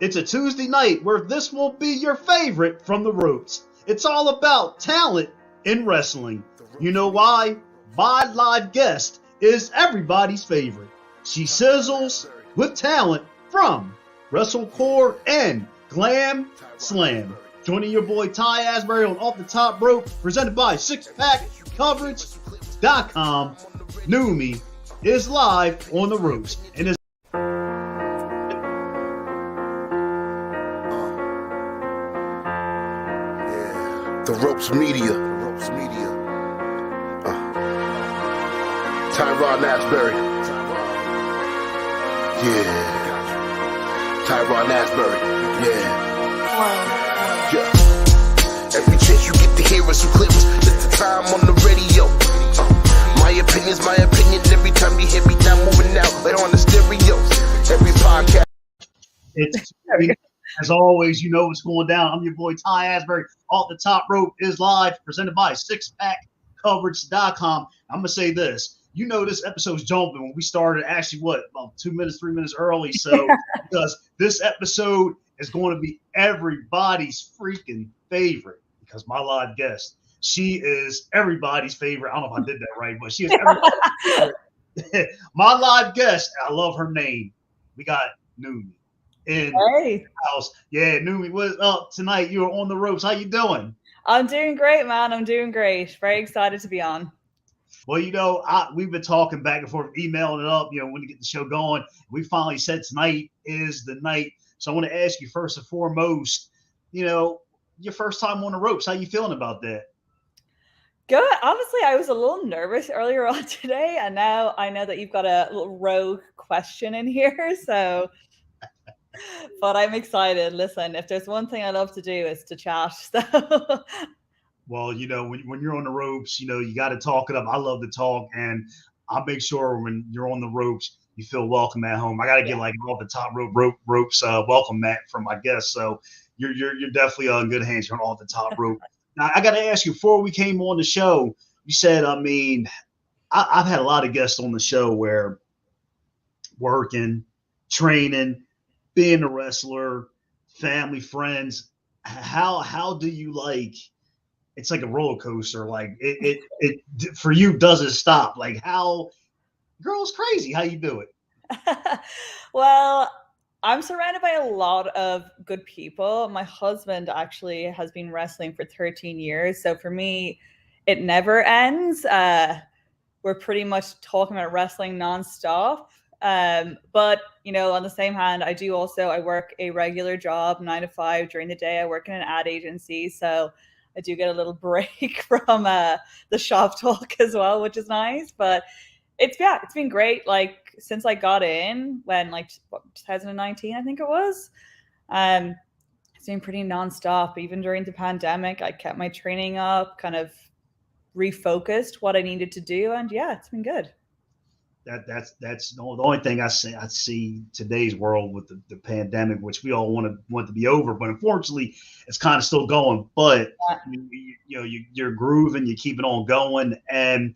It's a Tuesday night where this will be your favorite from the ropes. It's all about talent in wrestling. You know why? My live guest is everybody's favorite. She sizzles with talent from WrestleCore and Glam Slam. Joining your boy Ty Asbury on Off the Top Rope, presented by SixPackCoverage.com. Numi is live on the ropes and is The Ropes Media. Tyrone Asbury. Yeah. Tyrone Asbury. Yeah. Every chance you get to hear us, you clip us. It's the time on the radio. My opinion's my opinion. Every time you hear me down moving out, right on the stereo. Every podcast. It's as always, you know what's going down. I'm your boy Ty Asbury. Off the Top Rope is live, presented by SixPackCoverage.com. I'm gonna say this. You know this episode's jumping when we started actually about 2 minutes, 3 minutes early. So because this episode is going to be everybody's freaking favorite, because my live guest, she is everybody's favorite. I don't know if I did that right, but she is everybody's favorite. My live guest, I love her name. We got Numi in the house. Yeah, Numi, what's up tonight? You're on the ropes. How you doing? I'm doing great, man. I'm doing great. Very excited to be on. Well, you know, we've been talking back and forth, emailing it up, when to get the show going. We finally said tonight is the night. So I want to ask you first and foremost, your first time on the ropes. How you feeling about that? Good. Honestly, I was a little nervous earlier on today, and now I know that you've got a little rogue question in here. So, but I'm excited. Listen, if there's one thing I love to do is to chat. So. Well, when you're on the ropes, you got to talk it up. I love to talk, and I'll make sure when you're on the ropes, you feel welcome at home. I got to get like off the top ropes welcome mat from my guests. So you're definitely in good hands. You're on off the top rope. Now I got to ask you, before we came on the show, you said, I've had a lot of guests on the show where working, training, being a wrestler, family, friends. How do you like? It's like a roller coaster. Like it for you doesn't stop. Like how, girl's crazy. How you do it? Well, I'm surrounded by a lot of good people. My husband actually has been wrestling for 13 years. So for me, it never ends. We're pretty much talking about wrestling nonstop. But on the same hand, I work a regular job, 9 to 5 during the day. I work in an ad agency. So I do get a little break from the shop talk as well, which is nice. But it's been great. Like since I got in, when 2019, I think it was. It's been pretty nonstop. Even during the pandemic, I kept my training up, kind of refocused what I needed to do, and it's been good. That's the only thing I see today's world with the pandemic, which we all want to be over, but unfortunately it's kind of still going. But you're grooving, you're keeping on going, and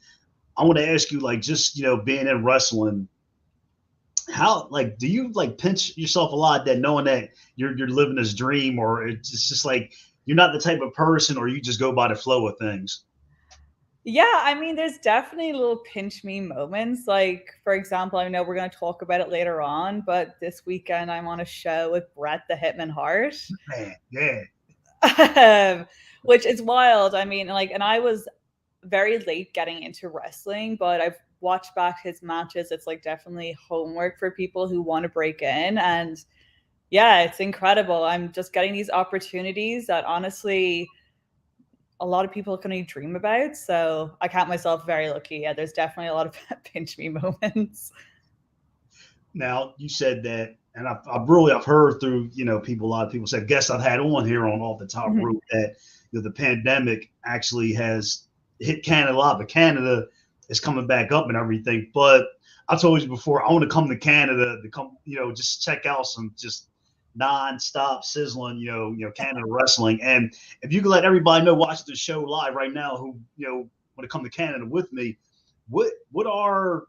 I want to ask you, just being in wrestling, how do you pinch yourself a lot that knowing that you're living this dream, or it's just like you're not the type of person, or you just go by the flow of things? Yeah, there's definitely little pinch me moments. Like, for example, I know we're going to talk about it later on, but this weekend I'm on a show with Bret the Hitman Hart. Man, yeah. Which is wild. And I was very late getting into wrestling, but I've watched back his matches. It's definitely homework for people who want to break in. And yeah, it's incredible. I'm just getting these opportunities that honestly a lot of people can only dream about. So I count myself very lucky. Yeah, there's definitely a lot of pinch me moments. Now you said that, and I've heard through people, a lot of people said guests I've had on here on Off the Top Rope that the pandemic actually has hit Canada a lot, but Canada is coming back up and everything. But I told you before, I want to come to Canada to come, just check out some just non-stop sizzling, Canada wrestling. And if you could let everybody know watching the show live right now who, want to come to Canada with me, what are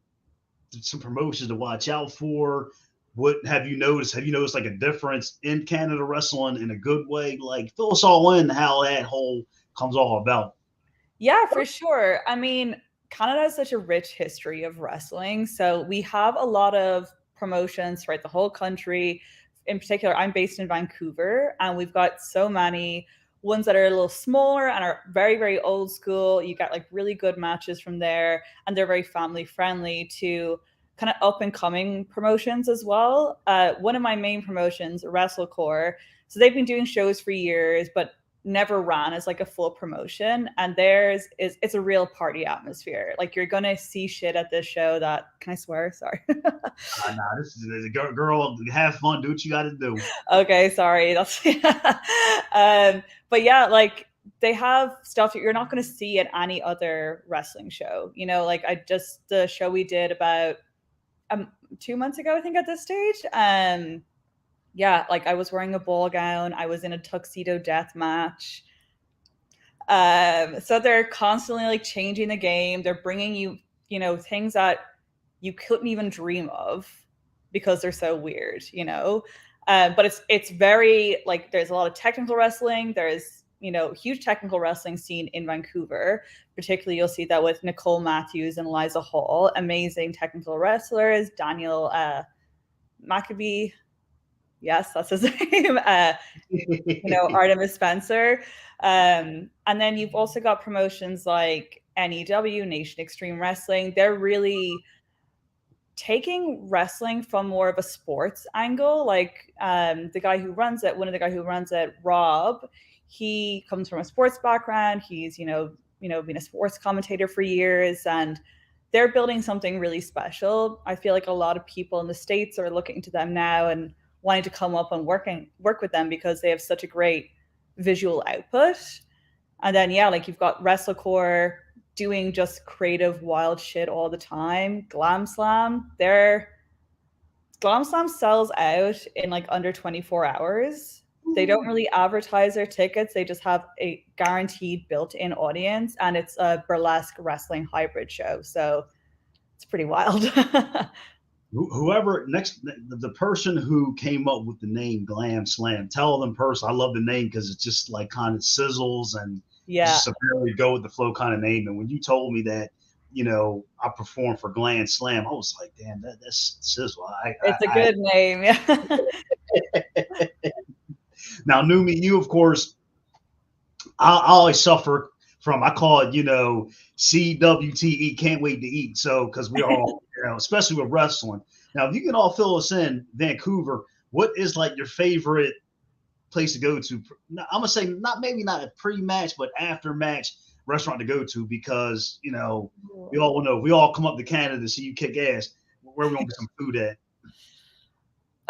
some promotions to watch out for? what have you noticed? Have you noticed like a difference in Canada wrestling in a good way? Like fill us all in how that whole comes all about. Yeah, for sure. I mean, Canada has such a rich history of wrestling. So we have a lot of promotions throughout the whole country. In particular, I'm based in Vancouver, and we've got so many ones that are a little smaller and are very, very old school. You get like really good matches from there, and they're very family friendly to kind of up and coming promotions as well. One of my main promotions, WrestleCore, so they've been doing shows for years, but never ran as like a full promotion, and theirs is it's a real party atmosphere. Like you're gonna see shit at this show that, can I swear? Sorry. Nah, this is a girl. Have fun. Do what you got to do. Okay, sorry. That's but yeah, like they have stuff that you're not going to see at any other wrestling show. You know, like the show we did about 2 months ago, I think at this stage. Yeah, like I was wearing a ball gown. I was in a tuxedo death match. So they're constantly like changing the game. They're bringing you, things that you couldn't even dream of because they're so weird, But it's very like there's a lot of technical wrestling. There's huge technical wrestling scene in Vancouver. Particularly, you'll see that with Nicole Matthews and Eliza Hall, amazing technical wrestlers. Daniel Maccabee. Yes, that's his name. Artemis Spencer. And then you've also got promotions like NEW, Nation Extreme Wrestling. They're really taking wrestling from more of a sports angle. Like the guy who runs it, Rob, he comes from a sports background. He's, been a sports commentator for years, and they're building something really special. I feel like a lot of people in the States are looking to them now and wanting to come up and work with them because they have such a great visual output. And then, yeah, like you've got WrestleCore doing just creative, wild shit all the time. Glam Slam sells out in like under 24 hours. They don't really advertise their tickets. They just have a guaranteed built-in audience, and it's a burlesque wrestling hybrid show. So it's pretty wild. Whoever the person who came up with the name Glam Slam, tell them person. I love the name because it's just like kind of sizzles and just a very go with the flow kind of name. And when you told me that, I performed for Glam Slam, I was like, damn, that's sizzle. It's a good name. Yeah. Now, Numi, you of course, I always suffer from, I call it, CWTE, can't wait to eat. So, because we are all, especially with wrestling. Now, if you can all fill us in, Vancouver, what is like your favorite place to go to? I'm gonna say not a pre-match, but after-match restaurant to go to, because we all know if we all come up to Canada to see you kick ass, where we gonna get some food at?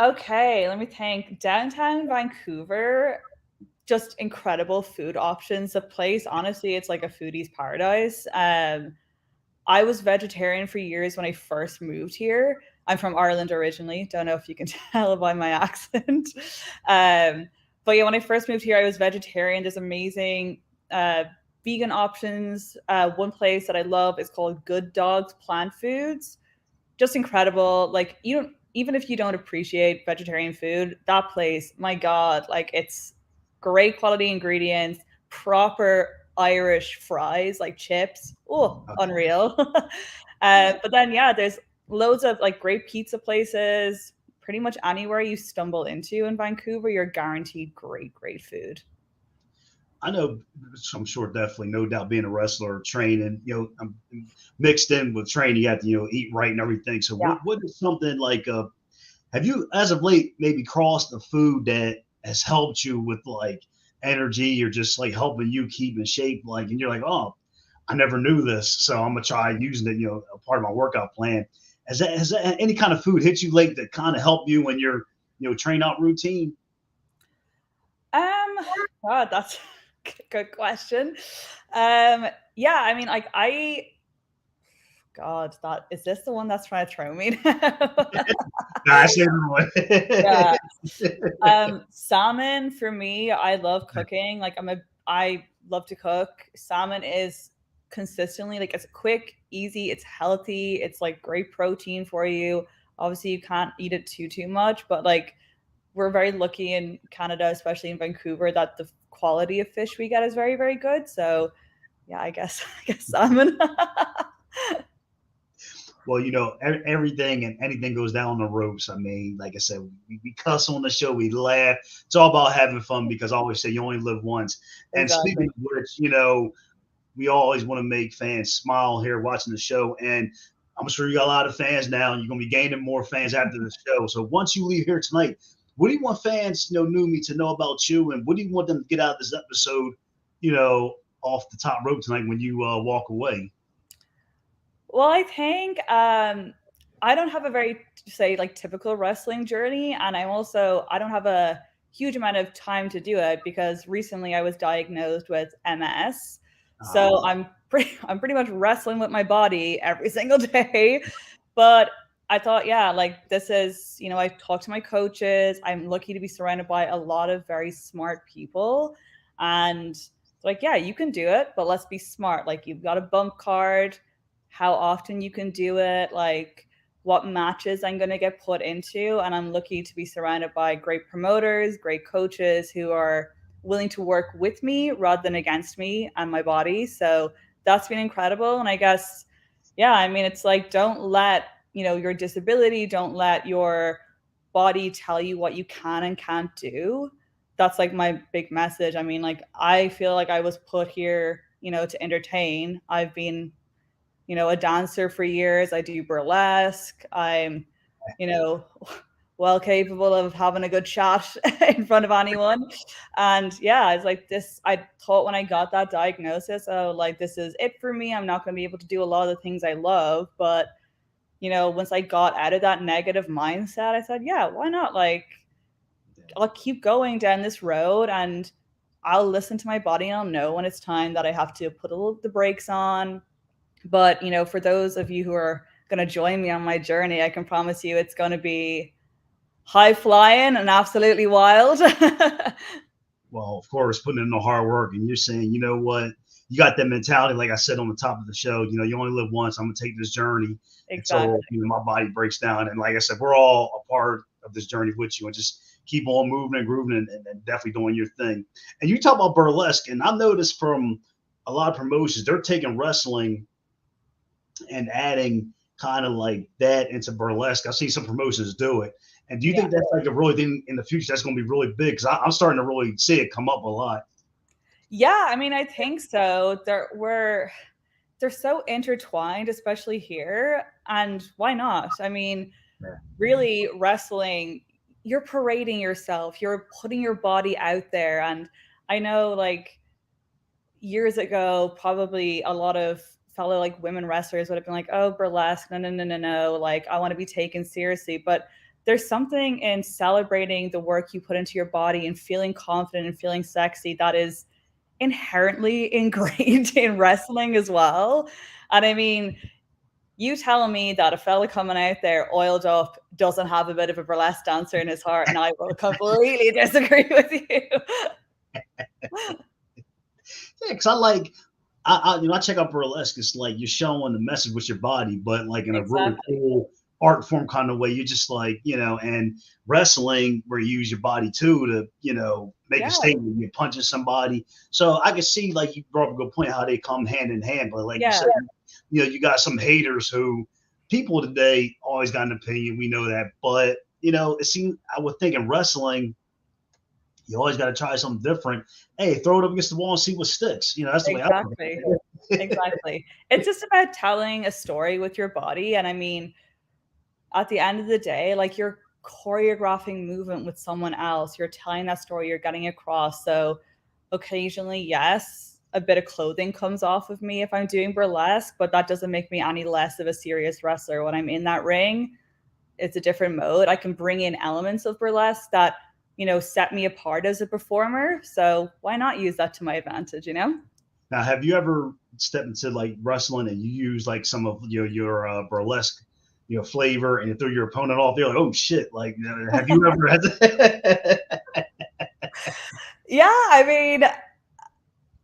Okay, let me think. Downtown Vancouver, just incredible food options. The place, honestly, it's like a foodie's paradise. I was vegetarian for years when I first moved here. I'm from Ireland originally. Don't know if you can tell by my accent. But yeah, when I first moved here, I was vegetarian. There's amazing vegan options. One place that I love is called Good Dogs Plant Foods. Just incredible. Like even if you don't appreciate vegetarian food, that place, my God, like it's great quality ingredients, proper Irish fries, like chips. Oh, unreal. But then, yeah, there's loads of like great pizza places. Pretty much anywhere you stumble into in Vancouver, you're guaranteed great, great food. I know, I'm sure, definitely, no doubt, being a wrestler, training, I'm mixed in with training, you have to, eat right and everything. So, Yeah. what is something like, have you, as of late, maybe crossed the food that has helped you with like energy or just like helping you keep in shape? Like, and you're like, oh, I never knew this, so I'm gonna try using it, a part of my workout plan. Has that any kind of food hit you late that kind of help you in your, train out routine? God, that's a good question. Yeah, I mean, like God, is this the one that's trying to throw me now? Nah, yeah. Salmon for me, I love cooking. Like I love to cook. Salmon is consistently like it's quick, easy, it's healthy, it's like great protein for you. Obviously, you can't eat it too much, but like we're very lucky in Canada, especially in Vancouver, that the quality of fish we get is very, very good. So yeah, I guess salmon. Well, everything and anything goes down the ropes. I mean, like I said, we cuss on the show, we laugh. It's all about having fun because I always say you only live once. And Exactly. speaking of which, we always want to make fans smile here watching the show. And I'm sure you got a lot of fans now, and you're going to be gaining more fans after the show. So once you leave here tonight, what do you want fans, Numi, to know about you, and what do you want them to get out of this episode, off the top rope tonight when you walk away? Well, I think I don't have a very say like typical wrestling journey, and I don't have a huge amount of time to do it because recently I was diagnosed with MS. So I'm pretty much wrestling with my body every single day. But I thought, yeah, like this is, I talked to my coaches. I'm lucky to be surrounded by a lot of very smart people. And like, yeah, you can do it, but let's be smart. Like you've got a bump card, how often you can do it, like what matches I'm going to get put into. And I'm lucky to be surrounded by great promoters, great coaches who are willing to work with me rather than against me and my body. So that's been incredible. And I guess, yeah, I mean, it's like, don't let, your disability, don't let your body tell you what you can and can't do. That's like my big message. I mean, like, I feel like I was put here, to entertain. I've been a dancer for years. I do burlesque. I'm, you know, well capable of having a good chat in front of anyone. And yeah, it's like this. I thought when I got that diagnosis, oh, like this is it for me. I'm not going to be able to do a lot of the things I love. But, once I got out of that negative mindset, I said, yeah, why not? Like, I'll keep going down this road and I'll listen to my body and I'll know when it's time that I have to put the brakes on. But, for those of you who are going to join me on my journey, I can promise you it's going to be high flying and absolutely wild. Well, of course, putting in the hard work, and you're saying, you know what, you got that mentality, like I said on the top of the show, you only live once. I'm gonna take this journey Exactly. until my body breaks down. And like I said, we're all a part of this journey with you, and just keep on moving and grooving and definitely doing your thing. And you talk about burlesque, and I noticed from a lot of promotions, they're taking wrestling and adding kind of like that into burlesque. I've seen some promotions do it. And do you think that's like a really thing in the future that's going to be really big? Because I'm starting to really see it come up a lot. Yeah, I mean, I think so. They're so intertwined, especially here. And why not? I mean, really wrestling, you're parading yourself, you're putting your body out there. And I know like years ago, probably a lot of fellow like women wrestlers would have been like, oh, burlesque, no. Like, I want to be taken seriously. But there's something in celebrating the work you put into your body and feeling confident and feeling sexy that is inherently ingrained in wrestling as well. And I mean, you telling me that a fella coming out there oiled up doesn't have a bit of a burlesque dancer in his heart, and I will completely disagree with you. Yeah, because I check out burlesque. It's like you're showing the message with your body, but like in a really Exactly. cool art form kind of way. You're just like, and wrestling where you use your body too to, make a Yeah. statement. You're punching somebody. So I can see, like you brought up a good point, how they come hand in hand. But like you Yeah. said, you got some haters who people today always got an opinion. We know that. But, it seems, I would think in wrestling, you always got to try something different. Hey, throw it up against the wall and see what sticks. That's the way I look Exactly. at it. Exactly. It's just about telling a story with your body. And I mean, at the end of the day, like you're choreographing movement with someone else, you're telling that story, you're getting across. So occasionally, yes, a bit of clothing comes off of me if I'm doing burlesque, but that doesn't make me any less of a serious wrestler. When I'm in that ring, it's a different mode. I can bring in elements of burlesque that, set me apart as a performer. So why not use that to my advantage, Now, have you ever stepped into like wrestling and you use like some of your burlesque, flavor, and you throw your opponent off? They're like, oh shit! Like, have you ever had to? Yeah, I mean,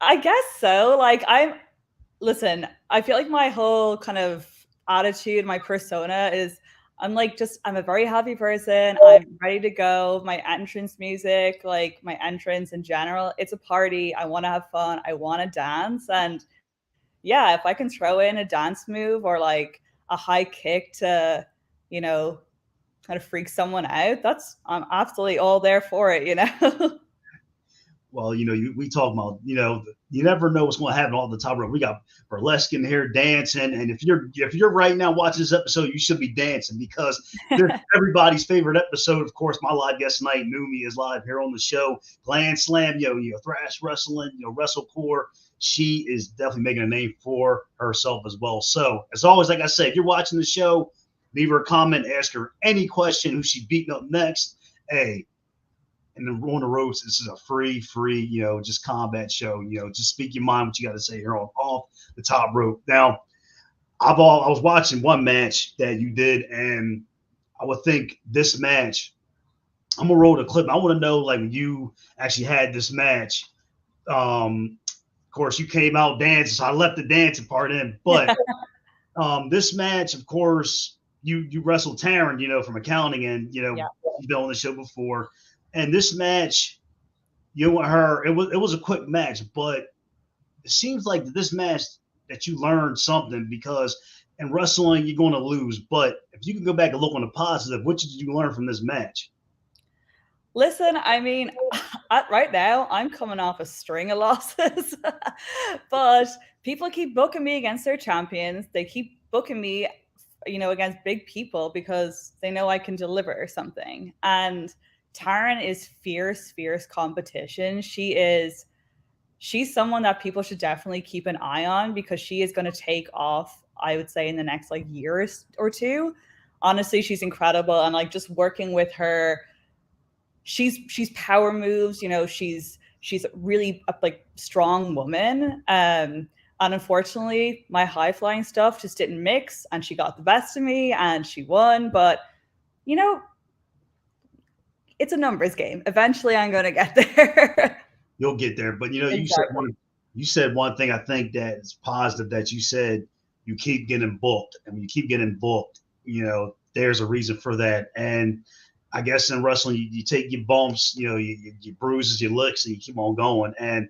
I guess so. Like listen, I feel like my whole kind of attitude, my persona is I'm a very happy person. I'm ready to go. My entrance music, like my entrance in general, it's a party. I want to have fun. I want to dance. And yeah, if I can throw in a dance move or like a high kick to, you know, kind of freak someone out, I'm absolutely all there for it, you know? Well, we talk about, you never know what's going to happen on the top rope. We got burlesque in here dancing, and if you're right now watching this episode, you should be dancing because there's everybody's favorite episode. Of course, my live guest tonight, Numi, is live here on the show. Glam Slam, Thrash Wrestling, WrestleCore. She is definitely making a name for herself as well. So, as always, like I said, if you're watching the show, leave her a comment, ask her any question, who she's beating up next. Hey, and then on the ropes, this is a free, just combat show. Just speak your mind, what you got to say here off the top rope. Now, I was watching one match that you did, and I would think this match. I'm gonna roll the clip. I want to know, like, when you actually had this match. Of course, you came out dancing, so I left the dancing part in. But this match, of course, you wrestled Taryn, from accounting, and you've been on the show before. And this match, you and her, it was a quick match, but it seems like this match that you learned something, because in wrestling you're going to lose. But if you can go back and look on the positive, what did you learn from this match? Listen, I mean, right now I'm coming off a string of losses, but people keep booking me against their champions. They keep booking me, against big people because they know I can deliver something. And Taryn is fierce competition. She's someone that people should definitely keep an eye on because she is going to take off, I would say, in the next like year or two. Honestly, she's incredible. And like just working with her, she's power moves, she's really a like strong woman. And unfortunately, my high flying stuff just didn't mix and she got the best of me and she won. But, it's a numbers game. Eventually, I'm going to get there. You'll get there. But, Exactly. you said one thing I think that is positive, that you said you keep getting booked. And when you keep getting booked, there's a reason for that. And I guess in wrestling, you take your bumps, your bruises, your licks, and you keep on going. And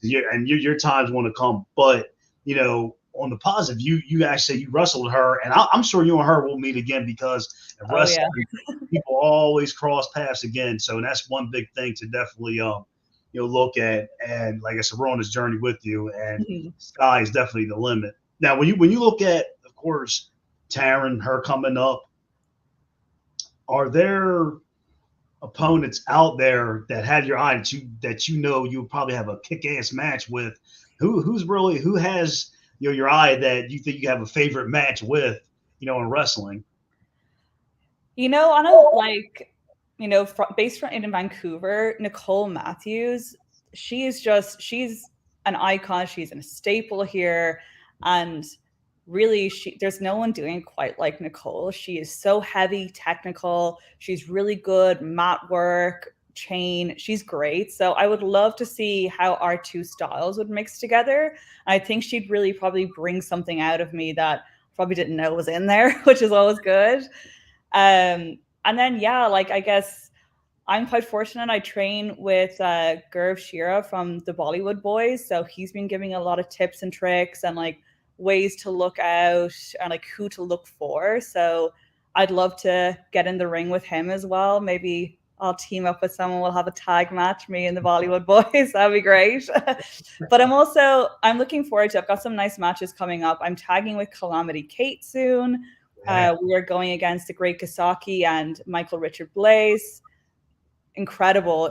your time's going to come. But, on the positive, you actually you wrestled her, and I'm sure you and her will meet again because in wrestling, people always cross paths again. So that's one big thing to definitely look at. And like I said, we're on this journey with you, and sky is definitely the limit. Now, when you look at, of course, Taryn, her coming up, are there opponents out there that have your eye that you'll probably have a kick-ass match with? Who has your eye that you think you have a favorite match with, in wrestling? I don't like, based in Vancouver, Nicole Matthews, she's an icon. She's a staple here. And really, there's no one doing it quite like Nicole. She is so heavy, technical. She's really good, mat work, chain. She's great. So I would love to see how our two styles would mix together. I think she'd really probably bring something out of me that I probably didn't know was in there, which is always good. And then, I guess I'm quite fortunate. I train with Gurv Shira from the Bollywood Boys. So he's been giving a lot of tips and tricks and like ways to look out and like who to look for. So I'd love to get in the ring with him as well. Maybe I'll team up with someone. We'll have a tag match, me and the Bollywood Boys. That'd be great. But I'm looking forward to, I've got some nice matches coming up. I'm tagging with Calamity Kate soon. We are going against the Great Kasaki and Michael Richard Blaze. Incredible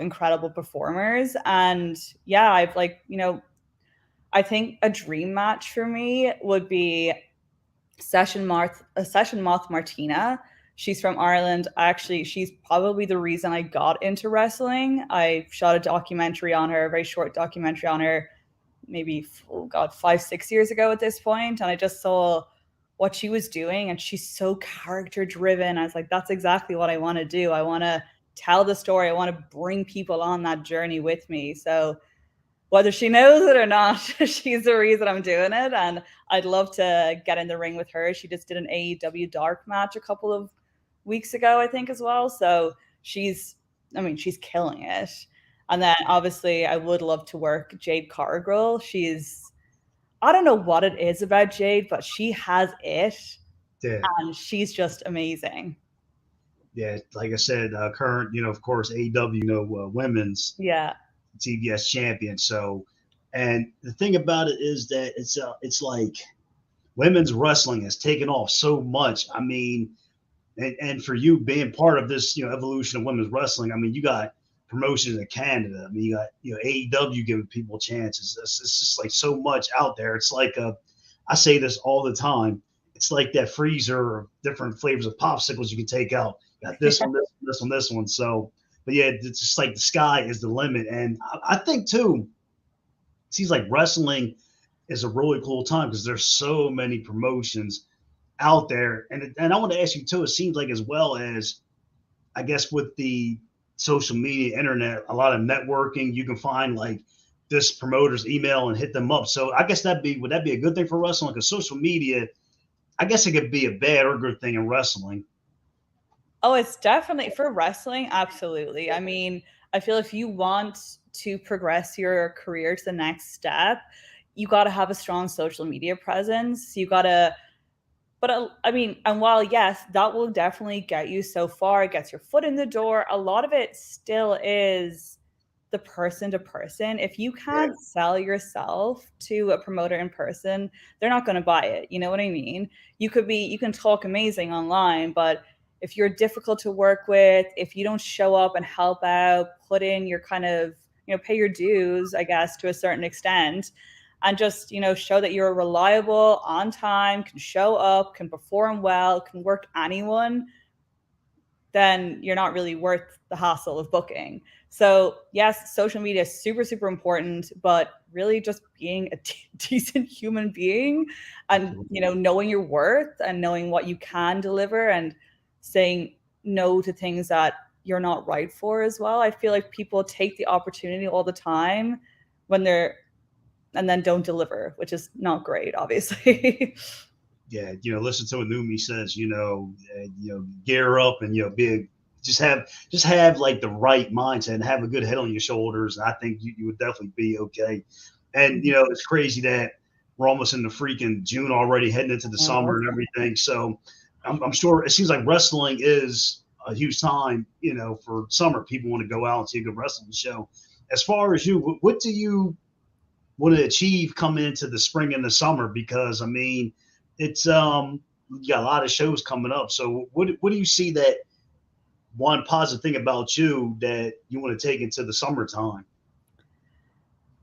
performers. And I've I think a dream match for me would be Session Moth Martina. She's from Ireland. Actually, she's probably the reason I got into wrestling. I shot a documentary on her, a very short documentary on her, maybe 5-6 years ago at this point, and I just saw what she was doing, and she's so character driven. I was like, that's exactly what I want to do. I want to tell the story. I want to bring people on that journey with me. So whether she knows it or not, she's the reason I'm doing it. And I'd love to get in the ring with her. She just did an AEW Dark match a couple of weeks ago, I think, as well. So she's killing it. And then obviously I would love to work Jade Cargill. I don't know what it is about Jade, but she has it. Yeah. And she's just amazing. Yeah, like I said, current, of course, AEW, women's TBS champion. So, and the thing about it is that it's like women's wrestling has taken off so much. I mean, and for you being part of this, evolution of women's wrestling, I mean, you got promotions in Canada. I mean, you got, AEW giving people chances. It's just like so much out there. It's like I say this all the time. It's like that freezer of different flavors of popsicles you can take out. You got this one, this one, this one, this one. So, but yeah, it's just like the sky is the limit. And I think too, it seems like wrestling is a really cool time because there's so many promotions out there. And I want to ask you too, it seems like as well as, I guess, with the social media, internet, a lot of networking, you can find like this promoter's email and hit them up. So I guess would that be a good thing for wrestling? Because social media, I guess it could be a bad or good thing in wrestling. Oh, it's definitely for wrestling. Absolutely. I mean, I feel if you want to progress your career to the next step, you got to have a strong social media presence. You got to, but I mean, and while yes, that will definitely get you so far, it gets your foot in the door. A lot of it still is the person to person. If you can't sell yourself to a promoter in person, they're not going to buy it. You know what I mean? You can talk amazing online, but if you're difficult to work with, if you don't show up and help out, put in your kind of, pay your dues, I guess, to a certain extent, and just, show that you're reliable, on time, can show up, can perform well, can work anyone, then you're not really worth the hassle of booking. So yes, social media is super, super important, but really just being a decent human being and, knowing your worth and knowing what you can deliver and saying no to things that you're not right for as well. I feel like people take the opportunity all the time and then don't deliver, which is not great, obviously. Yeah, listen to what Numi says. Gear up and just have like the right mindset and have a good head on your shoulders. I think you would definitely be okay. And it's crazy that we're almost in the freaking June already, heading into the summer and everything. So I'm sure it seems like wrestling is a huge time, for summer. People want to go out and see a good wrestling show. As far as you, what do you want to achieve coming into the spring and the summer? Because I mean, it's you got a lot of shows coming up. So what do you see that one positive thing about you that you want to take into the summertime?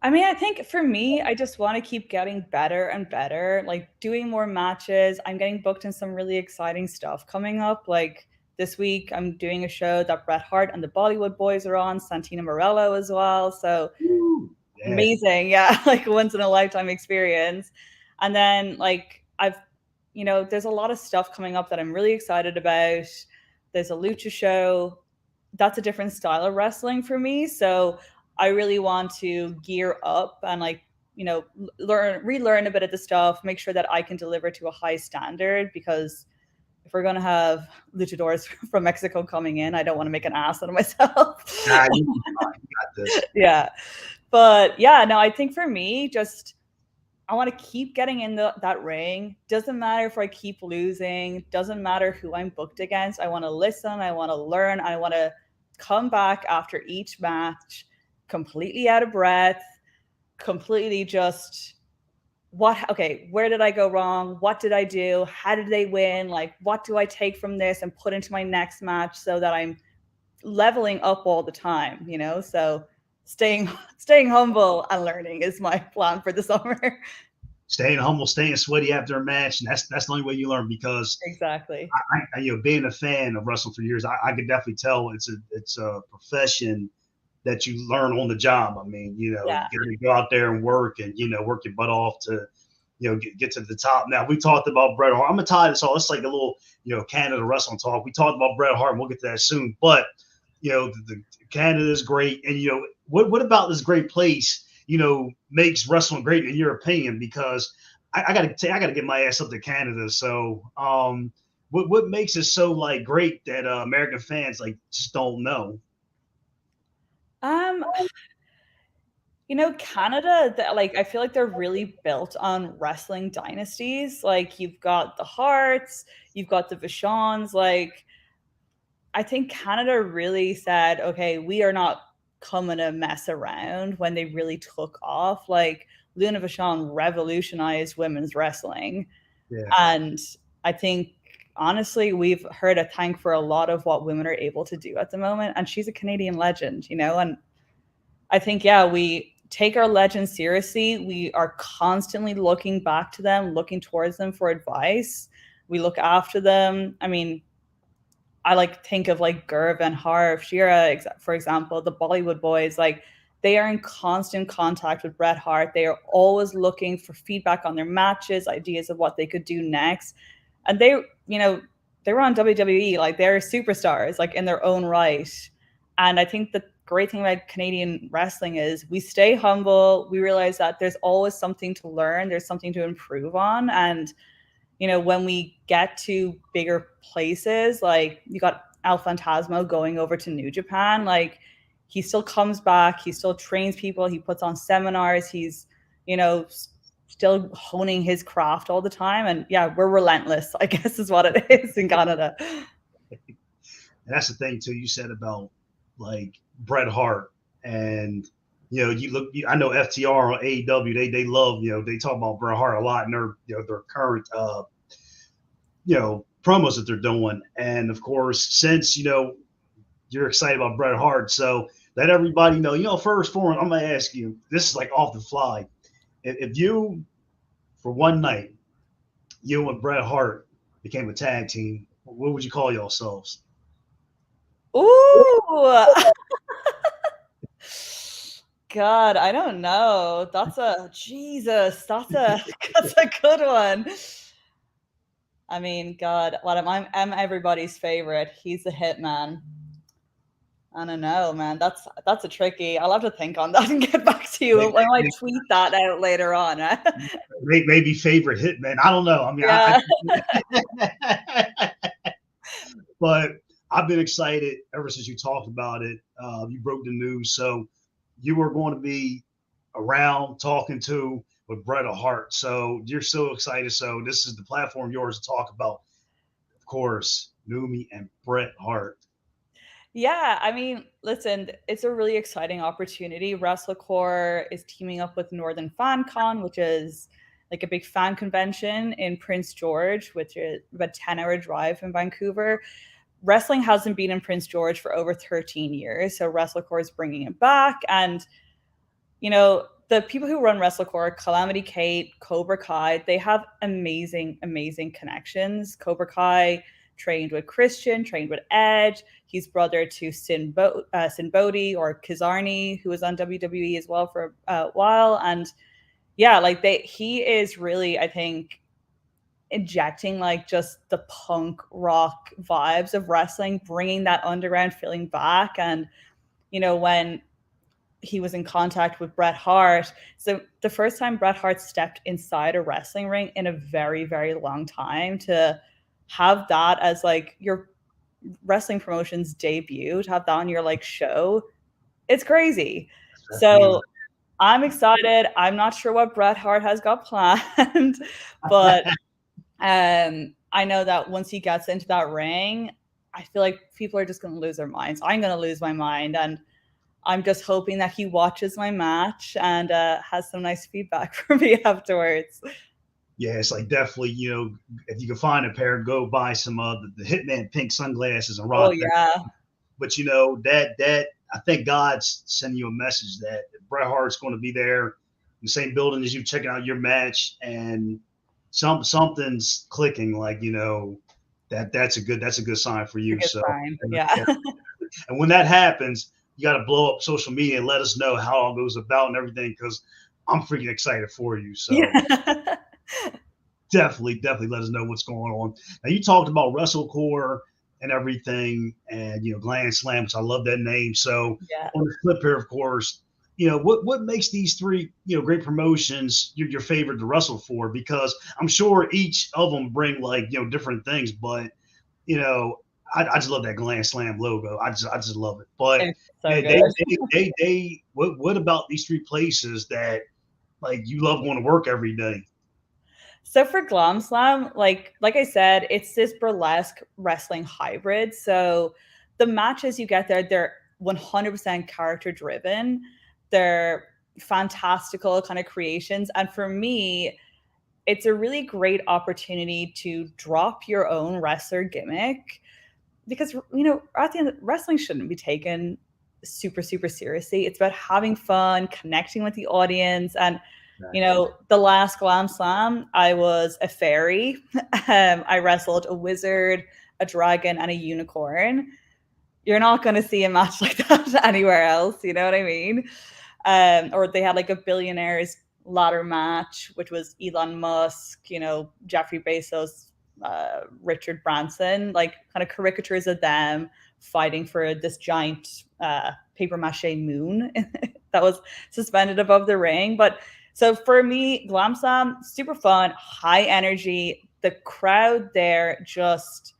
I mean, I think for me, I just want to keep getting better and better, like doing more matches. I'm getting booked in some really exciting stuff coming up. Like this week, I'm doing a show that Bret Hart and the Bollywood Boys are on, Santina Morello as well. So amazing. Yeah, like a once in a lifetime experience. And then like there's a lot of stuff coming up that I'm really excited about. There's a lucha show. That's a different style of wrestling for me. So I really want to gear up and relearn a bit of the stuff, make sure that I can deliver to a high standard, because if we're going to have luchadors from Mexico coming in, I don't want to make an ass out of myself. You got this. Yeah. But yeah, no, I think for me, just I want to keep getting in that ring. Doesn't matter if I keep losing. Doesn't matter who I'm booked against. I want to listen. I want to learn. I want to come back after each match completely out of breath, completely just where did I go wrong? What did I do? How did they win? Like, what do I take from this and put into my next match so that I'm leveling up all the time, So staying humble and learning is my plan for the summer. Staying humble, staying sweaty after a match, and that's the only way you learn. Because exactly, I being a fan of wrestling for years, I could definitely tell it's a profession that you learn on the job. I mean, you got to go out there and work and work your butt off to get to the top. Now we talked about Bret Hart. I'm gonna tie this all. It's like a little Canada wrestling talk. We talked about Bret Hart, and we'll get to that soon. But the Canada is great, and what about this great place makes wrestling great in your opinion? Because I gotta get my ass up to Canada. So what makes it so like great that American fans like just don't know? Um, Canada, like I feel like they're really built on wrestling dynasties. Like you've got the Harts, you've got the Vachons. Like I think Canada really said, okay, we are not coming to mess around when they really took off. Like Luna Vachon revolutionized women's wrestling. Yeah, And I think honestly, we've heard a thank for a lot of what women are able to do at the moment. And she's a Canadian legend, and I think, yeah, we take our legends seriously. We are constantly looking back to them, looking towards them for advice. We look after them. I mean, I like think of like Gurv and Harv, Shira, for example, the Bollywood boys, like they are in constant contact with Bret Hart. They are always looking for feedback on their matches, ideas of what they could do next. And they were on WWE, like they're superstars, like in their own right. And I think the great thing about Canadian wrestling is we stay humble. We realize that there's always something to learn. There's something to improve on. And when we get to bigger places, like you got El Fantasma going over to New Japan, like he still comes back, he still trains people, he puts on seminars, he's, still honing his craft all the time. And yeah, we're relentless, I guess is what it is in Canada. and that's the thing too. You said about like Bret Hart, and you look. I know FTR on AEW. They love they talk about Bret Hart a lot in their current promos that they're doing. And of course, since you're excited about Bret Hart, so let everybody know. First for I'm gonna ask you. This is like off the fly. If you, for one night, you and Bret Hart became a tag team, what would you call yourselves? Ooh. God, I don't know. That's a good one. I mean, God, I'm everybody's favorite. He's the hitman. I don't know, man. That's a tricky. I'll have to think on that and get back to you. I might tweet that out later on. Maybe favorite hitman. I don't know. I mean, yeah. But I've been excited ever since you talked about it. You broke the news, so you were going to be around talking with Bret Hart. So you're so excited. So this is the platform yours to talk about, of course, Numi and Bret Hart. Yeah, I mean, listen, it's a really exciting opportunity. WrestleCore is teaming up with Northern Fan Con, which is like a big fan convention in Prince George, which is about a 10-hour drive from Vancouver. Wrestling hasn't been in Prince George for over 13 years, so WrestleCore is bringing it back. And, the people who run WrestleCore, Calamity Kate, Cobra Kai, they have amazing, amazing connections. Cobra Kai trained with Christian, trained with Edge. He's brother to Sin Bodhi or Kizarni, who was on WWE as well for a while. And yeah, like he is really, I think, injecting like just the punk rock vibes of wrestling, bringing that underground feeling back. And, when he was in contact with Bret Hart. So the first time Bret Hart stepped inside a wrestling ring in a very, very long time, to have that as like your wrestling promotion's debut, to have that on your like show, it's crazy. So I'm excited. I'm not sure what Bret Hart has got planned, but I know that once he gets into that ring, I feel like people are just going to lose their minds. I'm going to lose my mind, and I'm just hoping that he watches my match and has some nice feedback for me afterwards. Yeah, it's like definitely, if you can find a pair, go buy some the Hitman pink sunglasses and rock. Oh yeah. But that I think God's sending you a message that Bret Hart's going to be there in the same building as you, checking out your match, and something's clicking. Like that's a good sign for you. So sign. Yeah. And when that happens, you got to blow up social media and let us know how all goes about and everything, because I'm freaking excited for you. So yeah. definitely let us know what's going on. Now, you talked about WrestleCore and everything, and Glam Slam, which I love that name. So on the flip here, of course, what makes these three great promotions your favorite to wrestle for? Because I'm sure each of them bring like different things, but you know, I just love that Glam Slam logo. I just love it. But It's so yeah, good. what about these three places that like you love going to work every day? So for Glam Slam, like I said, it's this burlesque wrestling hybrid. So the matches you get there, they're 100% character driven. They're fantastical kind of creations. And for me, it's a really great opportunity to drop your own wrestler gimmick because at the end, wrestling shouldn't be taken super seriously. It's about having fun, connecting with the audience, and the last Glam Slam, I was a fairy. I wrestled a wizard, a dragon, and a unicorn. You're not going to see a match like that anywhere else. You know what I mean? Or they had like a billionaires ladder match, which was Elon Musk, Jeffrey Bezos, Richard Branson, like kind of caricatures of them fighting for this giant paper mache moon that was suspended above the ring. But so for me, Glam Slam, super fun, high energy. The crowd there just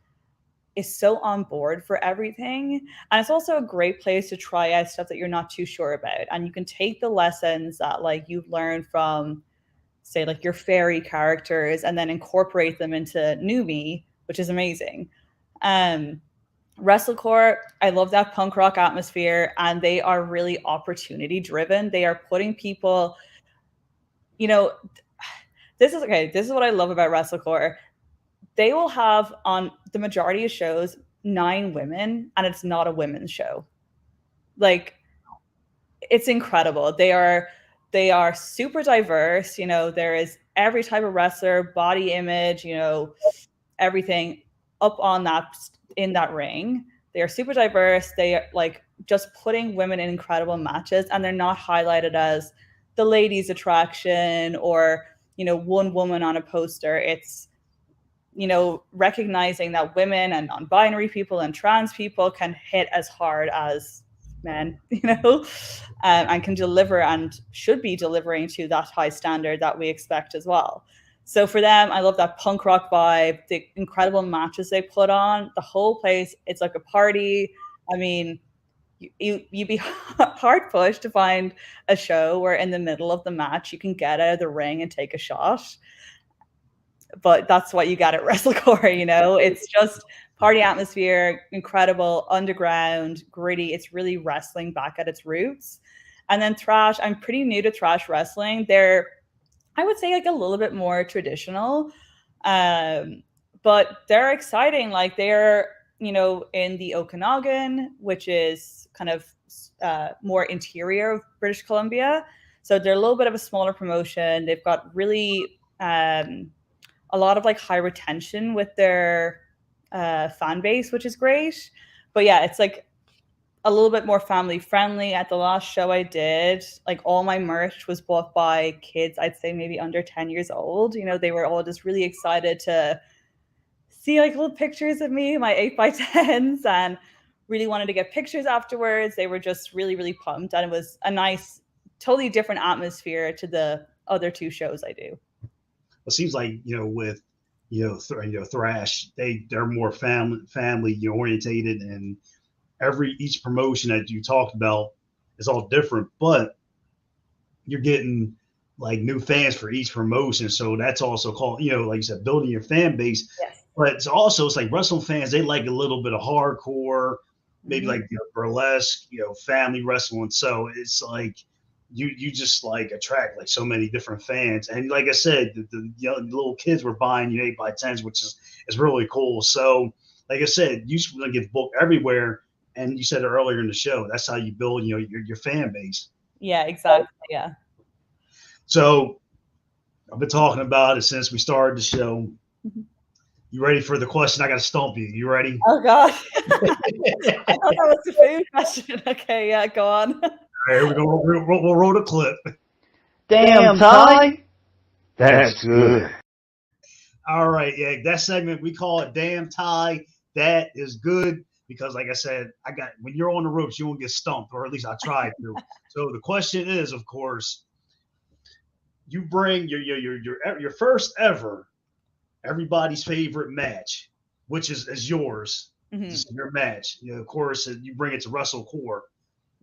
is so on board for everything. And it's also a great place to try out stuff that you're not too sure about. And you can take the lessons that like you've learned from, say, like your fairy characters and then incorporate them into Numi, which is amazing. WrestleCore, I love that punk rock atmosphere, and they are really opportunity driven. They are putting people, this is what I love about WrestleCore. They will have on the majority of shows 9 women, and it's not a women's show. Like, it's incredible. They are super diverse. There is every type of wrestler, body image, everything up on in that ring. They are super diverse. They are like just putting women in incredible matches, and they're not highlighted as the ladies attraction or, one woman on a poster. It's, recognizing that women and non-binary people and trans people can hit as hard as men, and can deliver and should be delivering to that high standard that we expect as well. So for them, I love that punk rock vibe, the incredible matches they put on, the whole place. It's like a party. I mean, you'd be hard pushed to find a show where in the middle of the match you can get out of the ring and take a shot. But that's what you got at WrestleCore, It's just party atmosphere, incredible, underground, gritty. It's really wrestling back at its roots. And then Thrash, I'm pretty new to Thrash wrestling. They're, I would say, like a little bit more traditional, but they're exciting. Like they're, in the Okanagan, which is kind of more interior of British Columbia. So they're a little bit of a smaller promotion. They've got really a lot of like high retention with their fan base, which is great. But yeah, it's like a little bit more family friendly. At the last show I did, like all my merch was bought by kids, I'd say maybe under 10 years old. They were all just really excited to see like little pictures of me, my 8x10s, and really wanted to get pictures afterwards. They were just really, really pumped. And it was a nice, totally different atmosphere to the other 2 shows I do. It seems like with Thrash, they're more family orientated, and each promotion that you talked about is all different, but you're getting like new fans for each promotion, so that's also called like you said, building your fan base. Yes. But it's like wrestling fans, they like a little bit of hardcore, maybe like burlesque, family wrestling. So it's like you just like attract like so many different fans. And like I said, the little kids were buying 8x10s, which is really cool. So like I said, you should get booked everywhere. And you said it earlier in the show, that's how you build your fan base. Yeah, exactly. Yeah. So I've been talking about it since we started the show. Mm-hmm. You ready for the question? I got to stump you. You ready? Oh, God. I thought that was the food question. Okay, yeah, go on. All right, here we go. We'll roll the clip. Damn, Ty. That's good. All right, yeah, that segment, we call it Damn Ty. That is good because, like I said, when you're on the ropes, you won't get stumped, or at least I try to. So the question is, of course, you bring your first ever everybody's favorite match. which is yours. Mhm. This is your match. You know, of course, you bring it to WrestleCore.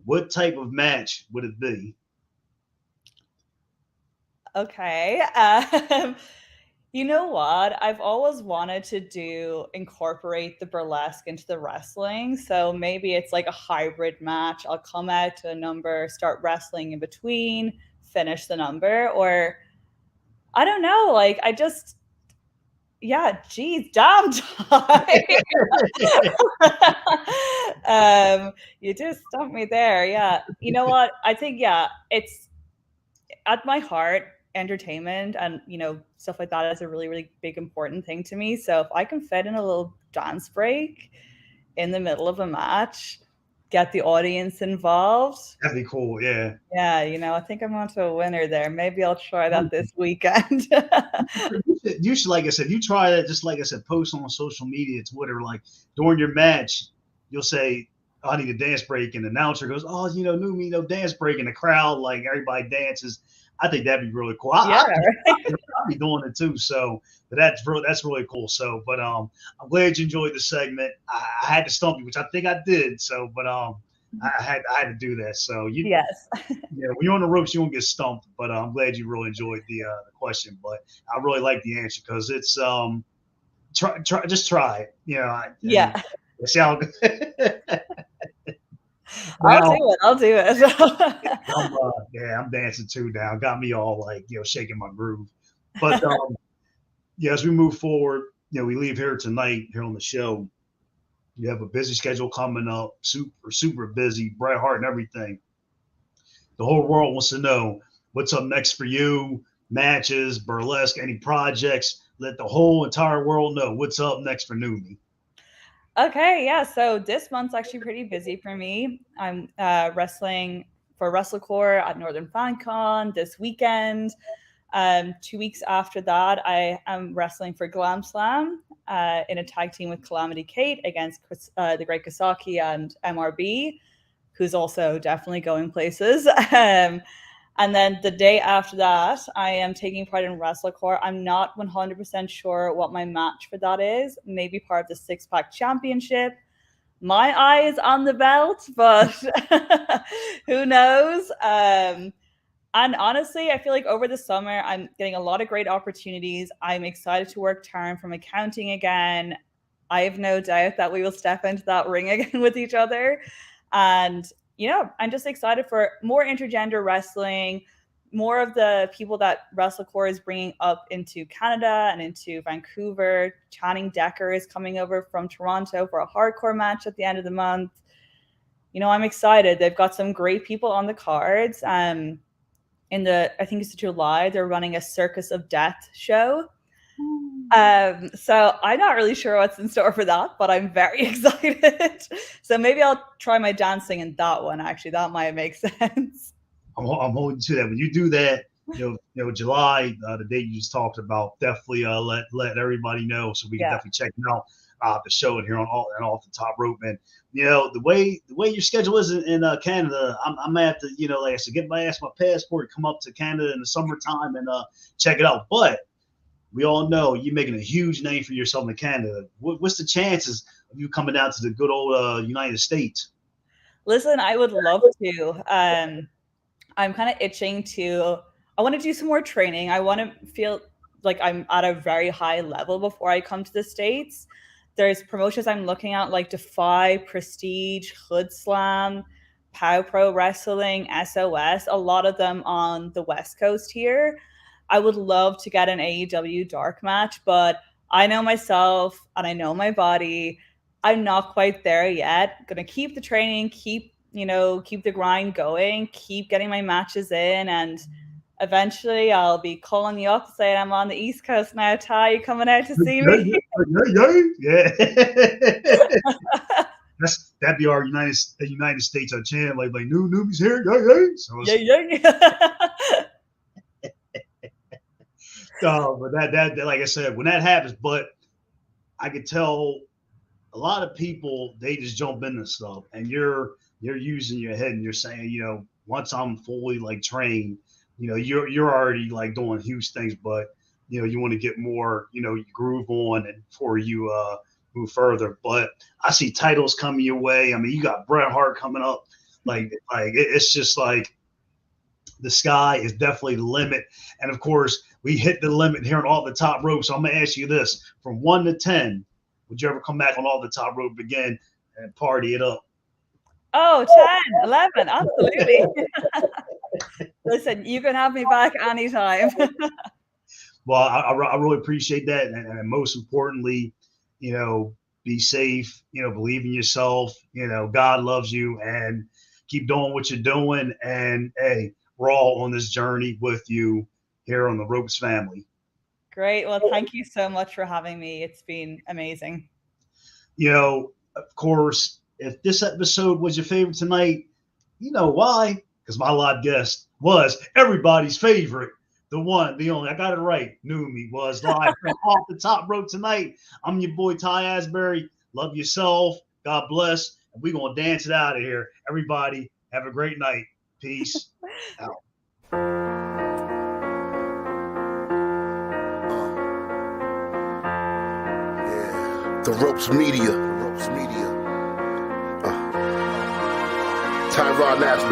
What type of match would it be? Okay. You know what? I've always wanted to incorporate the burlesque into the wrestling. So maybe it's like a hybrid match. I'll come out to a number, start wrestling in between, finish the number, or I don't know. Like I just, yeah, geez, damn time. You just stumped me there. Yeah. You know what? I think, yeah, it's at my heart, entertainment and, stuff like that is a really, really big, important thing to me. So if I can fit in a little dance break in the middle of a match, get the audience involved. That'd be cool. Yeah. Yeah, I think I'm onto a winner there. Maybe I'll try that this weekend. You should, like I said, you try that. Just like I said, post on social media, Twitter, like during your match, you'll say, oh, "I need a dance break," and the announcer goes, "Oh, Numi, dance break," and the crowd, like everybody dances. I think that'd be really cool. Yeah, I'll be doing it too. So, but that's really cool. So, but I'm glad you enjoyed the segment. I had to stump you, which I think I did. So, but I had to do that. So yes. Yeah, when you're on the ropes, you won't get stumped. But I'm glad you really enjoyed the question. But I really like the answer because it's just try it. Yeah. See how. I'll do it. I'm dancing too now. Got me all like shaking my groove. But as we move forward, we leave here tonight here on the show. You have a busy schedule coming up, super busy, Bret Hart and everything. The whole world wants to know what's up next for you, matches, burlesque, any projects. Let the whole entire world know what's up next for Numi. Okay, yeah. So this month's actually pretty busy for me. I'm wrestling for WrestleCore at Northern FanCon this weekend. 2 weeks after that, I am wrestling for Glam Slam in a tag team with Calamity Kate against the Great Kasaki and MRB, who's also definitely going places. And then the day after that, I am taking part in WrestleCore. I'm not 100% sure what my match for that is. Maybe part of the six-pack championship. My eye is on the belt, but who knows? And honestly, I feel like over the summer, I'm getting a lot of great opportunities. I'm excited to work turn from accounting again. I have no doubt that we will step into that ring again with each other. And I'm just excited for more intergender wrestling, more of the people that WrestleCore is bringing up into Canada and into Vancouver. Channing Decker is coming over from Toronto for a hardcore match at the end of the month. I'm excited. They've got some great people on the cards. I think it's July, they're running a Circus of Death show. So I'm not really sure what's in store for that, but I'm very excited. So maybe I'll try my dancing in that one. Actually, that might make sense. I'm holding to that. When you do that, July, the date you just talked about, definitely let everybody know so we can definitely check out the show here on Off the Top Rope. And the way your schedule is in Canada, I'm gonna have to like I said, get my passport, come up to Canada in the summertime and check it out. But we all know you're making a huge name for yourself in Canada. What's the chances of you coming down to the good old United States? Listen, I would love to. I'm kind of itching to. I want to do some more training. I want to feel like I'm at a very high level before I come to the States. There's promotions I'm looking at like Defy, Prestige, Hood Slam, Pow Pro Wrestling, SOS, a lot of them on the West Coast here. I would love to get an AEW dark match, but I know myself and I know my body. I'm not quite there yet. Gonna keep the training, keep the grind going, keep getting my matches in, and eventually I'll be calling you up saying I'm on the East Coast now. Ty, you coming out to see me? Yeah. That'd be our United States chant, like Numi's here, So but that like I said, when that happens, but I could tell a lot of people, they just jump into stuff, and you're using your head and you're saying, once I'm fully like trained, you're already like doing huge things, but you want to get more, you groove on, and before you move further. But I see titles coming your way. I mean, you got Bret Hart coming up. It's just like the sky is definitely the limit. And of course, we hit the limit here on All the Top Rope. So I'm gonna ask you this: from 1 to 10, would you ever come back on All the Top Rope again and party it up? Oh, 10, 11, absolutely. Listen, you can have me back anytime. Well, I really appreciate that. And most importantly, be safe, believe in yourself, God loves you, and keep doing what you're doing. And hey, we're all on this journey with you here on the Ropes family. Great. Well, thank you so much for having me. It's been amazing. Of course, if this episode was your favorite tonight, you know why? Because my live guest was everybody's favorite. The one, the only, I got it right. Numi was live from Off the Top Rope tonight. I'm your boy, Ty Asbury. Love yourself. God bless. And we're going to dance it out of here. Everybody, have a great night. Peace out. The Ropes Media. Tyrone Asbury.